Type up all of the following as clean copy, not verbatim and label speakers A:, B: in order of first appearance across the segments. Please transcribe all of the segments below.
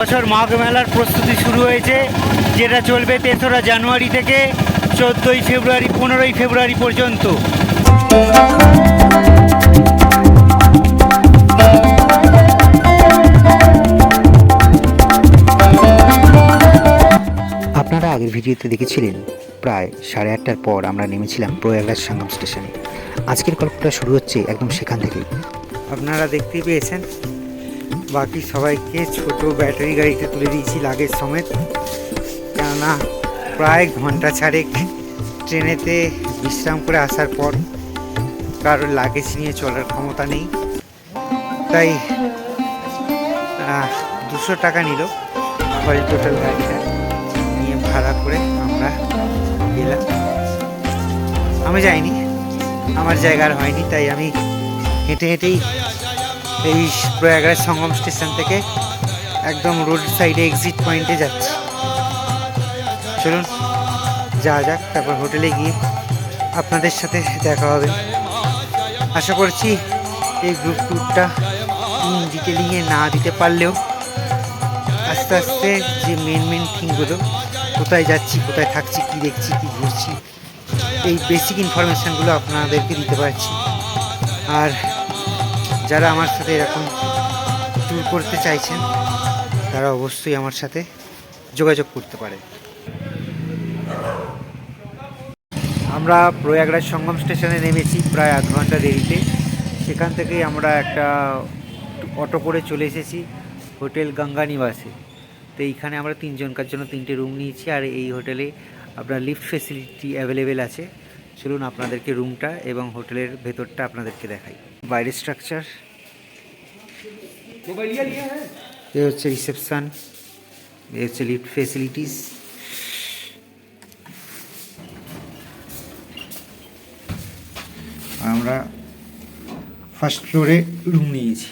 A: বছর মাঘ মেলার প্রস্তুতি শুরু হয়েছে, যেটা চলবে ৩রা জানুয়ারি থেকে ১৪ই ফেব্রুয়ারি ১৫ই ফেব্রুয়ারি পর্যন্ত।
B: আপনারা আগের ভিডিওতে দেখেছিলেন প্রায় 8:30টার পর আমরা নেমেছিলাম প্রয়াগরাজ সঙ্গম স্টেশনে। আজকের গল্পটা শুরু হচ্ছে একদম সেখান থেকেই।
A: আপনারা দেখতেই পেয়েছেন, বাকি সবাইকে ছোট ব্যাটারি গাড়িতে তুলে দিয়েছি লাগেজ সমেত, কেননা প্রায় ঘন্টা ছাড়েক ট্রেনেতে বিশ্রাম করে আসার পর কারোর লাগেজ নিয়ে চলার ক্ষমতা নেই, তাই 200 টাকা নিল অল টোটাল গাড়িটা নিয়ে ভাড়া করে আমরা গেলাম। আমি যাইনি, আমার জায়গার হয়নি, তাই আমি হেঁটে হেঁটেই এই প্রয়াগরাজ সঙ্গম স্টেশন থেকে একদম রোড সাইডে এক্সিট পয়েন্টে যাচ্ছি। চলুন যাওয়া যাক, তারপর হোটেলে গিয়ে আপনাদের সাথে দেখা হবে। আশা করছি এই গ্রুপ ট্যুরটা ডিটেলিংয়ে না দিতে পারলেও আস্তে আস্তে যে মেন থিংগুলো, কোথায় যাচ্ছি, কোথায় থাকছি, কী দেখছি, কী ঘুরছি, এই বেসিক ইনফরমেশানগুলো আপনাদেরকে দিতে পারছি। আর যারা আমার সাথে এরকম ট্যুর করতে চাইছেন তারা অবশ্যই আমার সাথে যোগাযোগ করতে পারে। আমরা প্রয়াগরাজ সঙ্গম স্টেশনে নেমেছি প্রায় আধ ঘন্টা দেরিতে। সেখান থেকেই আমরা একটা অটো করে চলে এসেছি হোটেল গঙ্গা নিবাসে। তো এইখানে আমরা 3 জনকার জন্য 3টে রুম নিয়েছি, আর এই হোটেলে আপনার লিফট ফেসিলিটি অ্যাভেলেবেল আছে। চলুন আপনাদেরকে রুমটা এবং হোটেলের ভেতরটা আপনাদেরকে দেখাই। বাইরের স্ট্রাকচার, এ হচ্ছে রিসেপশান, এ হচ্ছে লিফট ফেসিলিটিস। আমরা ফার্স্ট ফ্লোরে রুম নিয়েছি।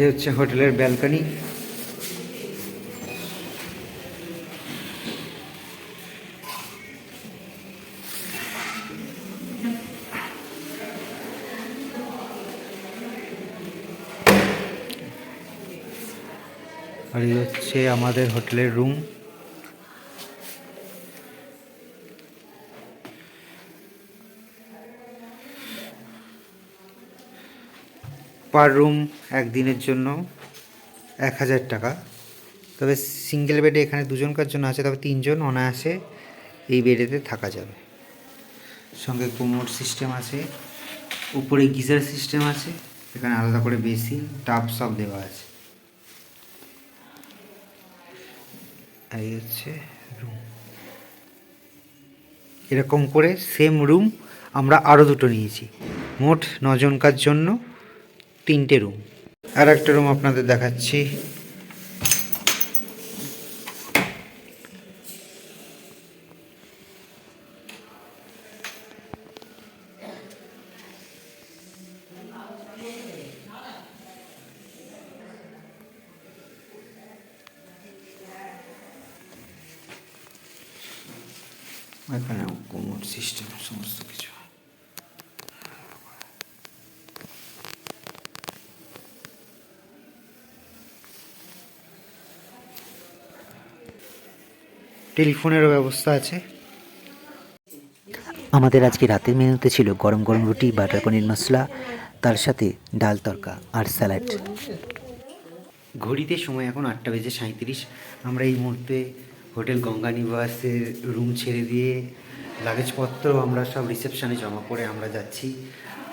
A: এই হচ্ছে হোটেলের ব্যালকনি। আর এই হচ্ছে আমাদের হোটেলের রুম। পার রুম একদিনের জন্য 1000 টাকা। তবে সিঙ্গেল বেডে এখানে 2 জনকার জন্য আছে, তবে 3 জন অনায়াসে এই বেডেতে থাকা যাবে। সঙ্গে কোমোড সিস্টেম আছে, উপরে গিজার সিস্টেম আছে, এখানে আলাদা করে বেসিন, টাব সব দেওয়া আছে। এই হচ্ছে রুম। এরকম করে সেম রুম আমরা আরও 2টো নিয়েছি, মোট 9 জনকার জন্য 3টে রুম। আর একটা রুম আপনাদের দেখাচ্ছি। এখানে কোমোড সিস্টেম সমস্ত কিছু। টেলিফোনেরও ব্যবস্থা আছে।
B: আমাদের আজকে রাতের মেনুতে ছিল গরম গরম রুটি, বাটার পনির মশলা, তার সাথে ডাল তরকা আর স্যালাড।
A: ঘড়িতে সময় এখন 8:37। আমরা এই মুহূর্তে হোটেল গঙ্গা নিবাসের রুম ছেড়ে দিয়ে লাগেজপত্র আমরা সব রিসেপশানে জমা করে আমরা যাচ্ছি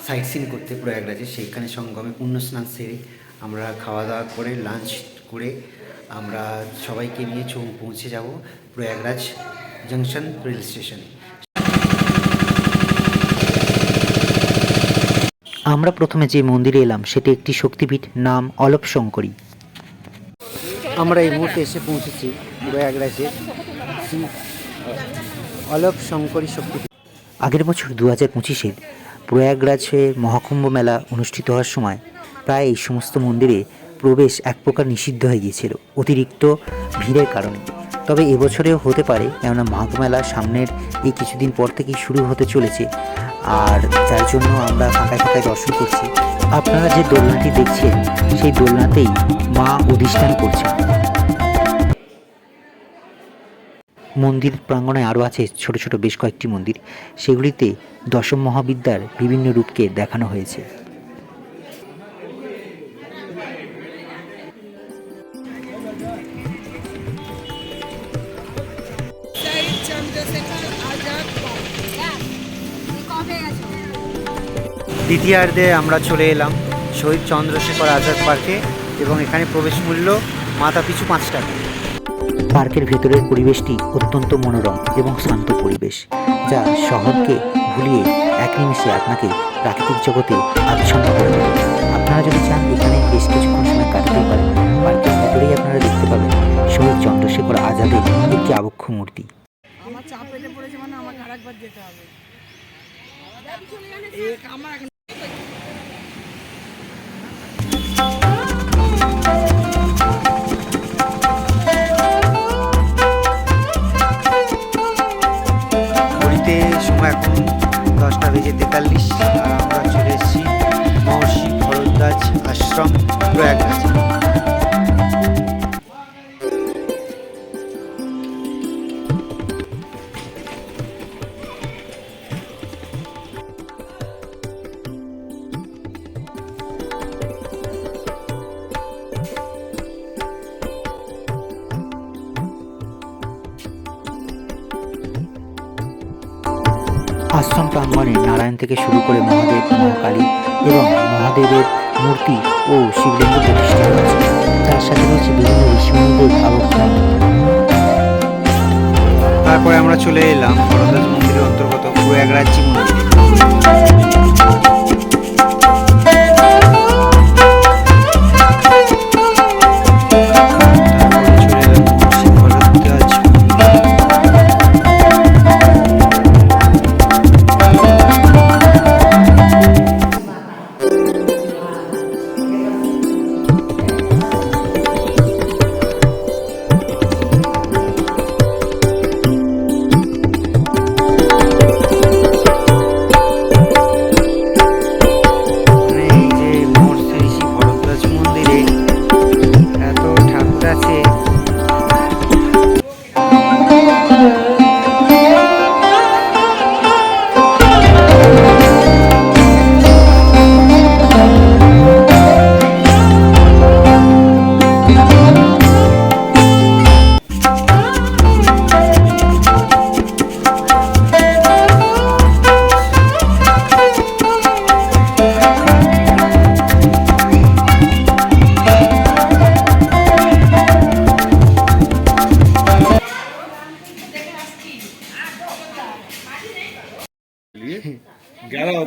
A: সাইট সিন করতে প্রয়াগরাজে। সেইখানে সঙ্গমে পুণ্য স্নান সেরে আমরা খাওয়া দাওয়া করে লাঞ্চ করে আমরা সবাইকে নিয়ে পৌঁছে যাব প্রয়াগরাজ জংশন রেল স্টেশনে।
B: আমরা প্রথমে যে মন্দিরে এলাম সেটি একটি শক্তিপীঠ, নাম অলপ শঙ্করী।
A: আমরা এই মুহূর্তে এসে পৌঁছেছি প্রয়াগরাজে শ্রী অলপ শঙ্করী শক্তিপীঠ।
B: আগের বছর 2025-এর প্রয়াগরাজে মহাকুম্ভ মেলা অনুষ্ঠিত হওয়ার সময় প্রায় এই সমস্ত মন্দিরে প্রবেশ এক প্রকার নিষিদ্ধ হয়ে গিয়েছিল অতিরিক্ত ভিড়ের কারণে। তবে এবছরেও হতে পারে, কেননা মাঘ মেলা সামনের এই কিছুদিন পর থেকেই শুরু হতে চলেছে, আর যার জন্য আমরা ফাঁকায় ফাঁকায় দর্শন করছি। আপনারা যে দোলনাটি দেখছেন সেই দোলনাতেই মা অধিষ্ঠান করছেন। মন্দির প্রাঙ্গণে আরও আছে ছোট ছোট বেশ কয়েকটি মন্দির, সেগুলিতে দশম মহাবিদ্যার বিভিন্ন রূপকে দেখানো হয়েছে।
A: দ্বিতীয়ার্ধে আমরা চলে এলাম শহীদ চন্দ্রশেখর আজাদ পার্কে, এবং এখানে প্রবেশ মূল্য মাথা পিছু 5 টাকা।
B: পার্কের ভেতরের পরিবেশটি অত্যন্ত মনোরম এবং শান্ত পরিবেশ, যা শহরকে ভুলিয়ে এক নিমিষে আপনাকে প্রাকৃতিক জগতে আচ্ছন্ন করে দেবে। আপনারা যদি চান এখানে বেশ কিছুক্ষণ সময় কাটাতে পারেন। পার্কের ভেতরেই আপনারা দেখতে পাবেন শহীদ চন্দ্রশেখর আজাদের একটি আবক্ষ মূর্তি।
C: আমার চাপ পেটে পড়েছে, মানে আমাকে আরেকবার যেতে হবে।
A: ঘড়িতে সময় এখন 10:43, আর আমরা চলে এসেছি মহর্ষি ভরদ্বাজ আশ্রম, প্রয়াগরাজ।
B: আশ্রম প্রাঙ্গণে নারায়ণ থেকে শুরু করে মহাদেব, মহাকালী এবং মহাদেবের মূর্তি ও শিবলিঙ্গ প্রতিষ্ঠিত হয়েছে। তার সাথে রয়েছে বিভিন্ন ঋষিমুনিদের আবক্ষ মূর্তি।
A: তারপরে আমরা চলে এলাম ভরদ্বাজ মন্দিরের অন্তর্গত প্রয়াগরাজ্জি মন্দিরে।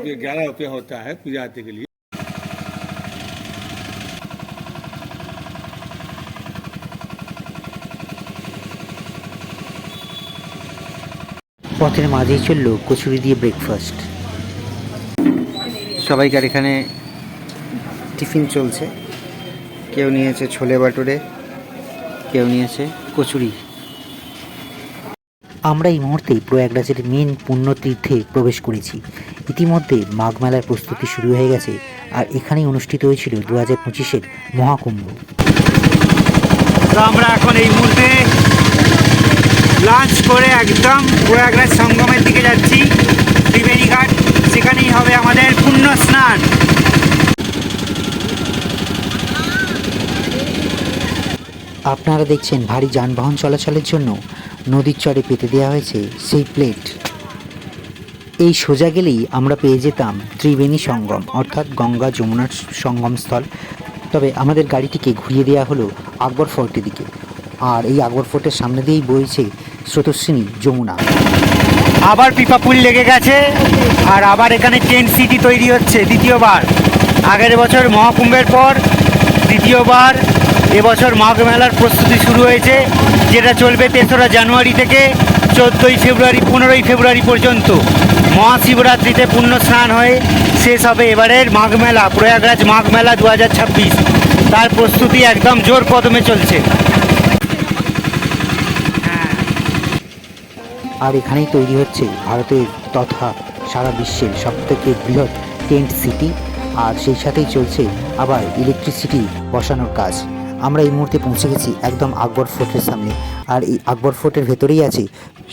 D: लिए 11 रुपये होता है पूजा आरती के लिए।
B: পথের মাঝেই চলল কচুরি দিয়ে ব্রেকফাস্ট।
A: সবাইকার এখানে টিফিন চলছে, কেউ নিয়েছে ছোলে বাটুরে, কেউ নিয়েছে কচুরি।
B: আমরা এই মুহূর্তে প্রয়াগরাজের মেন পুণ্যতীর্থে প্রবেশ করেছি। ইতিমধ্যে মাঘ মেলার প্রস্তুতি শুরু হয়ে গেছে, আর এখানেই অনুষ্ঠিত হয়েছিল 2025-এর মহাকুম্ভ।
A: তো আমরা এখন এই মুহূর্তে লাঞ্চ করে একদম প্রয়াগরাজ সঙ্গমের দিকে যাচ্ছি, ত্রিবেণী ঘাট। সেখানেই হবে আমাদের পুণ্য স্নান।
B: আপনারা দেখছেন ভারী যানবাহন চলাচলের জন্য নদীর চরে পেতে দেওয়া হয়েছে সেই প্লেট। এই সোজা গেলেই আমরা পেয়ে যেতাম ত্রিবেণী সঙ্গম, অর্থাৎ গঙ্গা যমুনার সঙ্গমস্থল। তবে আমাদের গাড়িটিকে ঘুরিয়ে দেওয়া হলো আকবর ফোর্টের দিকে, আর এই আকবর ফোর্টের সামনে দিয়েই বইছে স্রোতস্বিনী যমুনা।
A: আবার পিপাপুল লেগে গেছে, আর আবার এখানে টেন্ট সিটি তৈরি হচ্ছে দ্বিতীয়বার। আগের বছর মহাকুম্ভের পর দ্বিতীয়বার এবছর মাঘ মেলার প্রস্তুতি শুরু হয়েছে, যেটা চলবে 3রা জানুয়ারি থেকে 14ই ফেব্রুয়ারি 15ই ফেব্রুয়ারি পর্যন্ত। মহাশিবরাত্রিতে পুণ্য স্নান হয়ে শেষ হবে এবারের মাঘ মেলা, প্রয়াগরাজ মাঘ মেলা 2026। তার প্রস্তুতি একদম জোর কদমে চলছে।
B: আর এখানেই তৈরি হচ্ছে ভারতের তথা সারা বিশ্বের সবথেকে বৃহৎ টেন্ট সিটি, আর সেই সাথেই চলছে আবার ইলেকট্রিসিটি বসানোর কাজ। আমরা এই মুহূর্তে পৌঁছে গেছি একদম আকবর ফোর্টের সামনে, আর এই আকবর ফোর্টের ভেতরেই আছে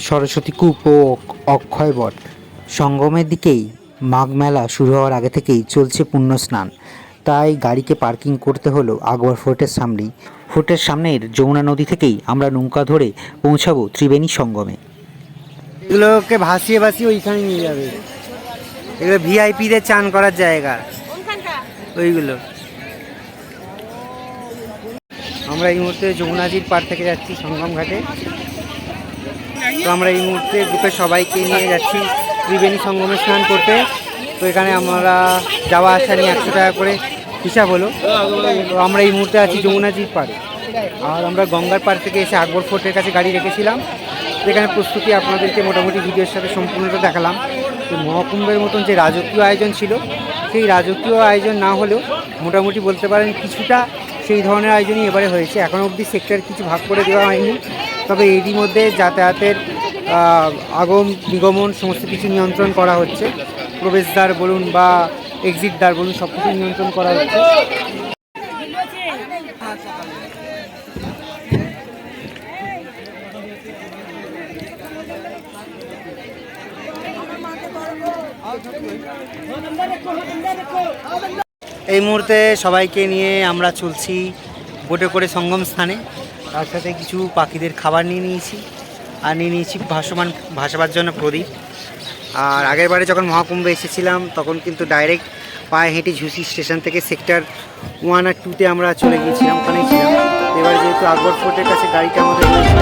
B: সরস্বতী কূপ ও অক্ষয় বট। সঙ্গমের দিকেই মাঘ মেলা শুরু হওয়ার আগে থেকেই চলছে পুণ্য স্নান, তাই গাড়িকে পার্কিং করতে হলো আকবর ফোর্টের সামনেই। ফোর্টের সামনের যমুনা নদী থেকেই আমরা নৌকা ধরে পৌঁছাবো ত্রিবেণী সঙ্গমে।
A: এগুলোকে ভাসিয়ে ভাসিয়ে ওইখানে নিয়ে যাবে। এগুলো ভিআইপিদের চান করার জায়গা ওইগুলো। আমরা এই মুহূর্তে যমুনাজির পার থেকে যাচ্ছি সঙ্গম ঘাটে। তো আমরা এই মুহূর্তে গ্রুপে সবাইকে নিয়ে যাচ্ছি ত্রিবেণী সঙ্গমে স্নান করতে। তো এখানে আমরা যাওয়া আসা নিয়ে 100 টাকা করে হিসাব হলো। তো আমরা এই মুহূর্তে আছি যমুনাজির পাড়ে, আর আমরা গঙ্গার পাড় থেকে এসে আকবর ফোর্টের কাছে গাড়ি রেখেছিলাম। এখানে প্রস্তুতি আপনাদেরকে মোটামুটি ভিডিওর সাথে সম্পূর্ণটা দেখালাম। তো মহাকুম্ভের মতন যে রাজকীয় আয়োজন ছিল, সেই রাজকীয় আয়োজন না হলেও মোটামুটি বলতে পারেন কিছুটা সেই ধরনের আয়োজনই এবারে হয়েছে। এখনও অবধি সেক্টর কিছু ভাগ করে দেওয়া হয়নি, তবে এরই মধ্যে যাতায়াতের আগম নিগমন সমস্ত কিছু নিয়ন্ত্রণ করা হচ্ছে। প্রবেশদ্বার বলুন বা এক্সিট দ্বার বলুন, সব কিছু নিয়ন্ত্রণ করা হচ্ছে। এই মুহূর্তে সবাইকে নিয়ে আমরা চলছি বোটে করে সঙ্গম স্থানে। তার সাথে কিছু পাখিদের খাবার নিয়ে নিয়েছি, আর নিয়ে নিয়েছি ভাসাবার জন্য প্রদীপ। আর আগের বারে যখন মহাকুম্ভে এসেছিলাম তখন কিন্তু ডাইরেক্ট পায়ে হেঁটে ঝুসি স্টেশন থেকে সেক্টর 1 আর 2-তে আমরা চলে গিয়েছিলাম, ওখানেই ছিলাম। এবার যেহেতু আকবর ফোর্টের কাছে গাড়িটা আমাদের রয়েছে,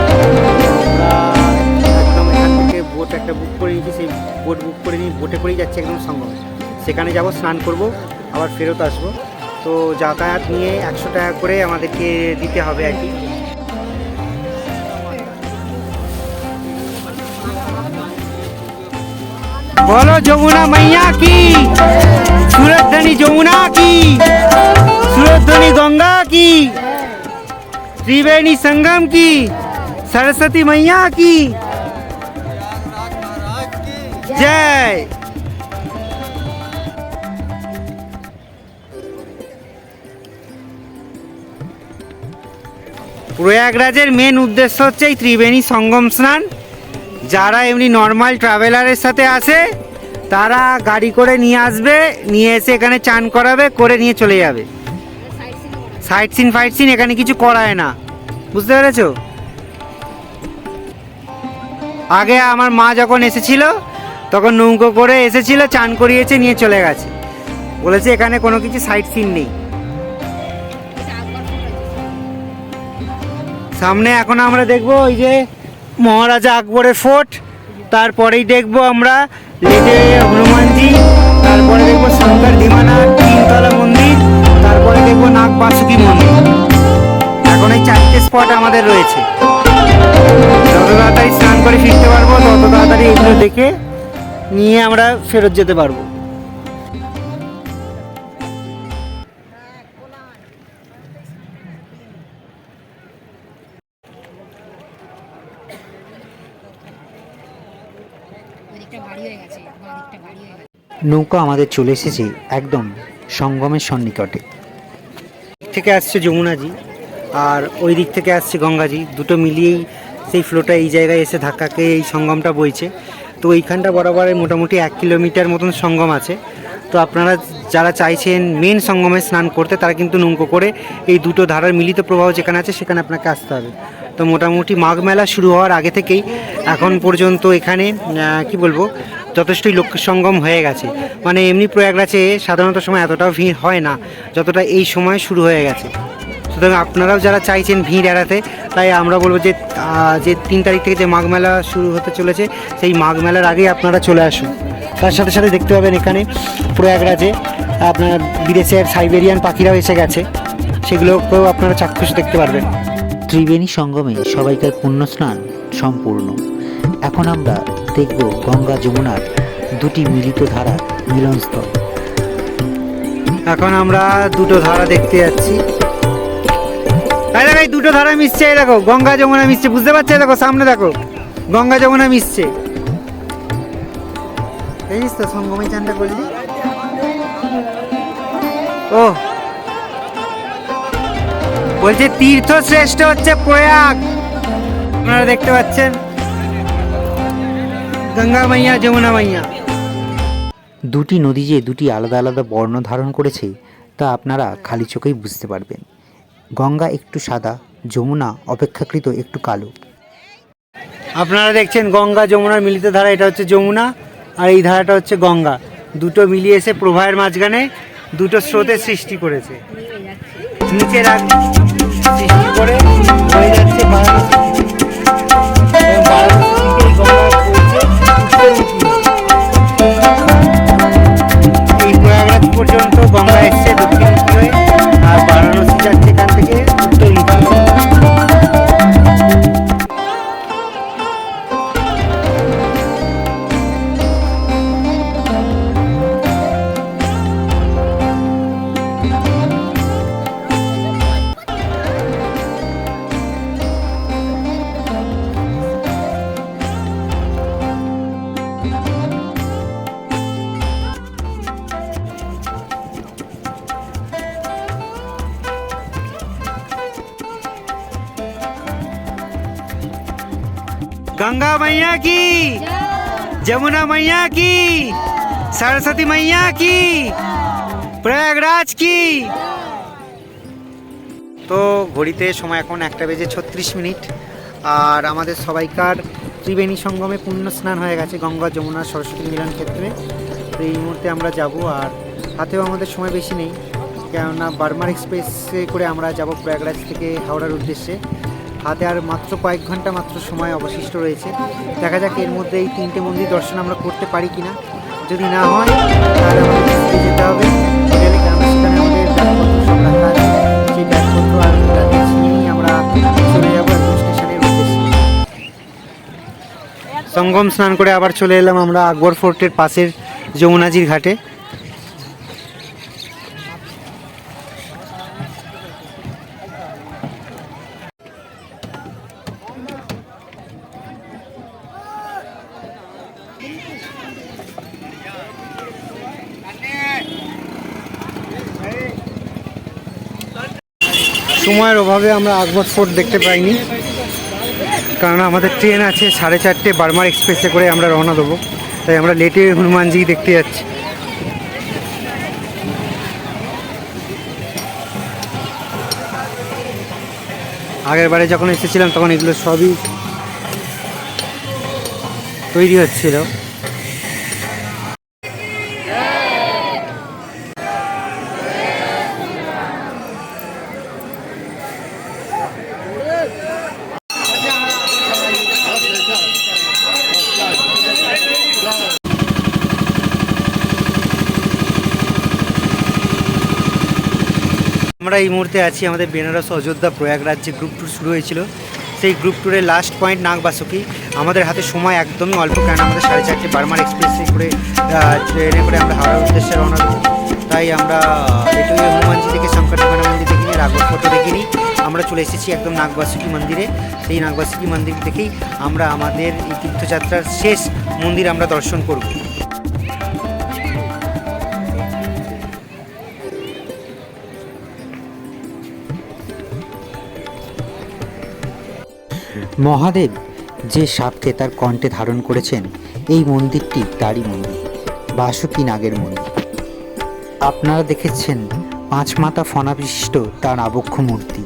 A: আমরা একদম এখান থেকে বোট একটা বুক করে নিয়েছি। সেই বোট বুক করে নিয়ে বোটে করেই যাচ্ছি একদম সঙ্গমে। সেখানে যাব, স্নান করব, আবার ফেরত আসবো। তো যাতায়াত নিয়ে 100 টাকা করে আমাদেরকে দিতে হবে আর কি। बोलो যমুনা मैया की, सूरत धनी যমুনা की, सूरत धनी गंगा की, त्रिवेणी संगम की, सरस्वती मैया की जय। প্রয়াগরাজের মেন উদ্দেশ্য হচ্ছে এই ত্রিবেণী সঙ্গম স্নান। যারা এমনি নর্মাল ট্রাভেলারের সাথে আসে তারা গাড়ি করে নিয়ে আসবে, নিয়ে এসে এখানে চান করাবে, করে নিয়ে চলে যাবে। সাইট সিন এখানে কিছু করায় না, বুঝতে পেরেছো? আগে আমার মা যখন এসেছিল তখন নৌকো করে এসেছিল, চান করিয়েছে, নিয়ে চলে গেছে। বলেছে এখানে কোনো কিছু সাইট সিন নেই। সামনে এখন আমরা দেখবো ওই যে মহারাজা আকবরের ফোর্ট, তারপরেই দেখবো আমরা লেজে হনুমানজি, তারপরে দেখবো শঙ্কর ধীমানা 3 তলা মন্দির, তারপরে দেখবো নাগ বাসুকি মন্দির। এখন এই 4টে স্পট আমাদের রয়েছে। যত তাড়াতাড়ি স্নান করে ফিরতে পারবো তত তাড়াতাড়ি এগুলো দেখে নিয়ে আমরা ফেরত যেতে পারবো।
B: নৌকা আমাদের চলে এসেছে একদম সঙ্গমের সন্নিকটে।
A: থেকে আসছে যমুনাজি আর ওই দিক থেকে আসছে গঙ্গাজি, দুটো মিলিয়েই সেই ফ্লোটা এই জায়গায় এসে ধাক্কাকে এই সঙ্গমটা বইছে। তো এইখানটা বরাবর মোটামুটি 1 কিলোমিটার মতন সঙ্গম আছে। তো আপনারা যারা চাইছেন মেন সঙ্গমে স্নান করতে তারা কিন্তু নৌকো করে এই দুটো ধারার মিলিত প্রবাহ যেখানে আছে সেখানে আপনাকে আসতে হবে। তো মোটামুটি মাঘ মেলা শুরু হওয়ার আগে থেকেই এখন পর্যন্ত এখানে কি বলবো যথেষ্টই লোক সঙ্গম হয়ে গেছে। মানে এমনি প্রয়াগরাজে সাধারণত সময় এতটাও ভিড় হয় না যতটা এই সময় শুরু হয়ে গেছে। সুতরাং আপনারাও যারা চাইছেন ভিড় এড়াতে, তাই আমরা বলবো যে 3 তারিখ থেকে যে মাঘ মেলা শুরু হতে চলেছে সেই মাঘ মেলার আগেই আপনারা চলে আসুন। তার সাথে সাথে দেখতে পাবেন এখানে প্রয়াগরাজে আপনার বিদেশের সাইবেরিয়ান পাখিরাও এসে গেছে, সেগুলোকেও আপনারা চাক্ষুষ দেখতে পারবেন।
B: ত্রিবেণী সঙ্গমে সবাইকার পুণ্য স্নান সম্পূর্ণ। এখন আমরা দেখব গঙ্গা যমুনার দুটি মিলিত ধারা মিলনস্থল।
A: এখন আমরা দুটো ধারা দেখতে যাচ্ছি। এই দেখো, এই দুটো ধারা মিশছে, এই দেখো গঙ্গা যমুনা মিশছে, বুঝতে পারছো? এই দেখো সামনে দেখো গঙ্গা যমুনা মিশছে। জানিস তো সঙ্গমে চানটা করলি? ও বলছে তীর্থ শ্রেষ্ঠ হচ্ছে প্রয়াগ। আপনারা দেখতে পাচ্ছেন গঙ্গা মাইয়া যমুনা মাইয়া।
B: দুটি নদী যে দুটি আলাদা আলাদা বর্ণ ধারণ করেছে তা আপনারা খালি চোখেই বুঝতে পারবেন। গঙ্গা একটু সাদা, যমুনা অপেক্ষাকৃত একটু কালো।
A: আপনারা দেখছেন গঙ্গা যমুনার মিলিত ধারা, এটা হচ্ছে যমুনা আর এই ধারাটা হচ্ছে গঙ্গা। দুটো মিলিয়ে এসে প্রবাহের মাঝখানে দুটো স্রোতের সৃষ্টি করেছে। নিচে সৃষ্টি করে হয়ে যাচ্ছে বারাণসী। এবং বারাণসী থেকে এই গঙ্গা পড়ছে উত্তর মুখী। এই প্রয়াগরাজ পর্যন্ত গঙ্গা এসছে দক্ষিণমুখী হয়ে, আর বারাণসী যাচ্ছে এখান থেকে উত্তরমুখী। गंगा मैया की, যমুনা मैया की, सरस्वती मैया की, प्रयागराज की। তো ঘড়িতে সময় এখন 1:36। আর আমাদের সবাইকার ত্রিবেণী সঙ্গমে পুণ্য স্নান হয়ে গেছে গঙ্গা যমুনা সরস্বতী মিলন ক্ষেত্রে। তো এই মুহূর্তে আমরা যাব, আর হাতেও আমাদের সময় বেশি নেই, কেননা বার্মার এক্সপ্রেসে করে আমরা যাব প্রয়াগরাজ থেকে হাওড়ার উদ্দেশ্যে। হাতে আর মাত্র কয়েক ঘন্টা মাত্র সময় অবশিষ্ট রয়েছে। দেখা যাক এর মধ্যে এই 3টে মন্দির দর্শন আমরা করতে পারি কিনা। যদি না হয় তাহলে আমাদের ফিরে যেতে হবে হোটেলে, কেননা সেখানে আমাদের ব্যাগপত্র সব রাখা আছে। সেই ব্যাগপত্র আর লাগেজ নিয়েই আমরা চলে যাবো একদম স্টেশনের উদ্দেশ্যে। সঙ্গম স্নান করে আবার চলে এলাম আমরা আকবর ফোর্টের পাশের যমুনাজির ঘাটে। সময়ের অভাবে আমরা আকবর ফোর্ট দেখতে পাইনি, কারণ আমাদের ট্রেন আছে 4:30 বার্মার এক্সপ্রেসে করে আমরা রওনা দেবো, তাই আমরা লেটে হনুমানজি দেখতে যাচ্ছি। আগের বারে যখন এসেছিলাম তখন এগুলো সবই তৈরি হচ্ছিল। আমরা এই মুহূর্তে আছি আমাদের বেনারস অযোধ্যা প্রয়াগরাজ যে গ্রুপ ট্যুর শুরু হয়েছিল, সেই গ্রুপ ট্যুরের লাস্ট পয়েন্ট নাগবাসুকি। আমাদের হাতে সময় একদমই অল্প, কারণ আমাদের 4:30 বার্মার এক্সপ্রেসে করে ট্রেনে করে আমরা হাওড়ার উদ্দেশ্যে রওনা দেবো। তাই আমরা এটুই হনুমানজি থেকে শঙ্করদেবনা মন্দির দেখিনি, রাঘব ফোর্টও দেখিনি, আমরা চলে এসেছি একদম নাগবাসুকি মন্দিরে। সেই নাগবাসুকি মন্দির থেকেই আমরা আমাদের এই তীর্থযাত্রার শেষ মন্দির আমরা দর্শন করব।
B: মহাদেব যে সাপকে তার কণ্ঠে ধারণ করেছেন, এই মন্দিরটি তারই মন্দির, বাসুকি নাগের মন্দির। আপনারা দেখেছেন 5 মাথা ফণা বিশিষ্ট তার আবক্ষ মূর্তি।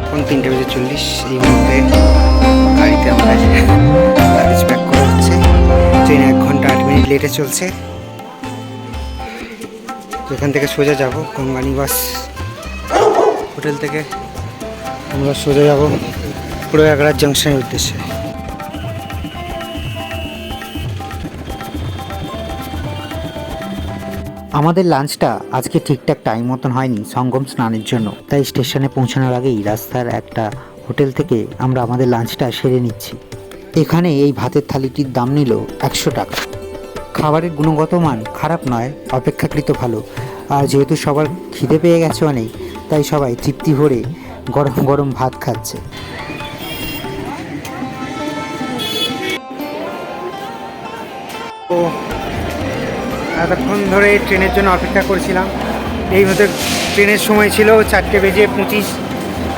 A: এখন 3:40। এই মুহূর্তে গাড়িতে আমাদের লাগেজ প্যাক করা হচ্ছে। ট্রেন 1 ঘন্টা 8 মিনিট লেটে চলছে। এখান থেকে সোজা যাব গঙ্গা নিবাস হোটেল থেকে আমরা সোজা যাব প্রয়াগরাজ জংশনের উদ্দেশ্যে।
B: আমাদের লাঞ্চটা আজকে ঠিকঠাক টাইম মতন হয়নি সঙ্গম স্নানের জন্য, তাই স্টেশনে পৌঁছানোর আগেই রাস্তার একটা হোটেল থেকে আমরা আমাদের লাঞ্চটা সেরে নিচ্ছি। এখানে এই ভাতের থালিটির দাম নিল 100 টাকা। খাবারের গুণগত মান খারাপ নয়, অপেক্ষাকৃত ভালো। আর যেহেতু সবার খিদে পেয়ে গেছে অনেক, তাই সবাই তৃপ্তি ভরে গরম গরম ভাত খাচ্ছে।
A: তো এতক্ষণ ধরে ট্রেনের জন্য অপেক্ষা করছিলাম। এই মতো ট্রেনের সময় ছিল 4:25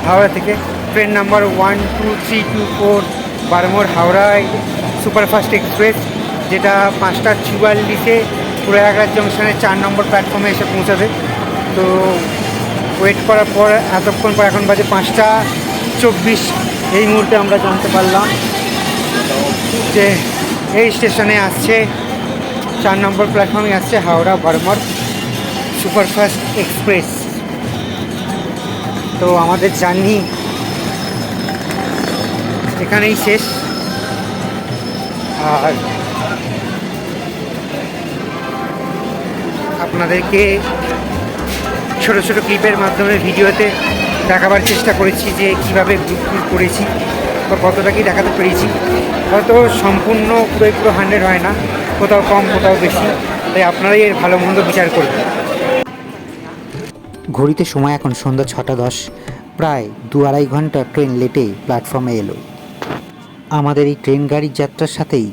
A: হাওড়া থেকে। ট্রেন নাম্বার 12324 বারমোর হাওড়ায় সুপারফাস্ট এক্সপ্রেস, যেটা 5:44 প্রয়াগরাজ জংশনের 4 নম্বর প্ল্যাটফর্মে এসে পৌঁছাবে। তো ওয়েট করার পর এতক্ষণ পর এখন বাজে 5:24। এই মুহূর্তে আমরা জানতে পারলাম যে এই স্টেশনে আসছে 4 নম্বর প্ল্যাটফর্মে আসছে হাওড়া বারমর সুপারফাস্ট এক্সপ্রেস। তো আমাদের জার্নি এখানেই শেষ। আর আপনাদেরকে ছোট ছোট ক্লিপের মাধ্যমে ভিডিওতে দেখাবার চেষ্টা করেছি যে কীভাবে গ্রুপ ট্যুর করেছি বা কতটা কি দেখাতে পেরেছি। হয়তো সম্পূর্ণ পুরো 100 হয় না, কোথাও কম কোথাও বেশি, তাই আপনারাই এর ভালো মন্দ বিচার করবেন।
B: ঘড়িতে সময় এখন সন্ধ্যা 6:10। প্রায় 2-2.5 ঘন্টা ট্রেন লেটে প্ল্যাটফর্মে এলো। আমাদের এই ট্রেন গাড়ির যাত্রার সাথেই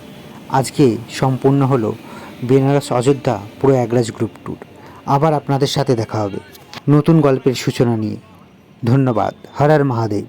B: আজকে সম্পূর্ণ হলো বেনারস অযোধ্যা প্রয়াগরাজ গ্রুপ ট্যুর। আবার আপনাদের সাথে দেখা হবে নতুন গল্পের সূচনা নিয়ে। ধন্যবাদ। হর হর মহাদেব।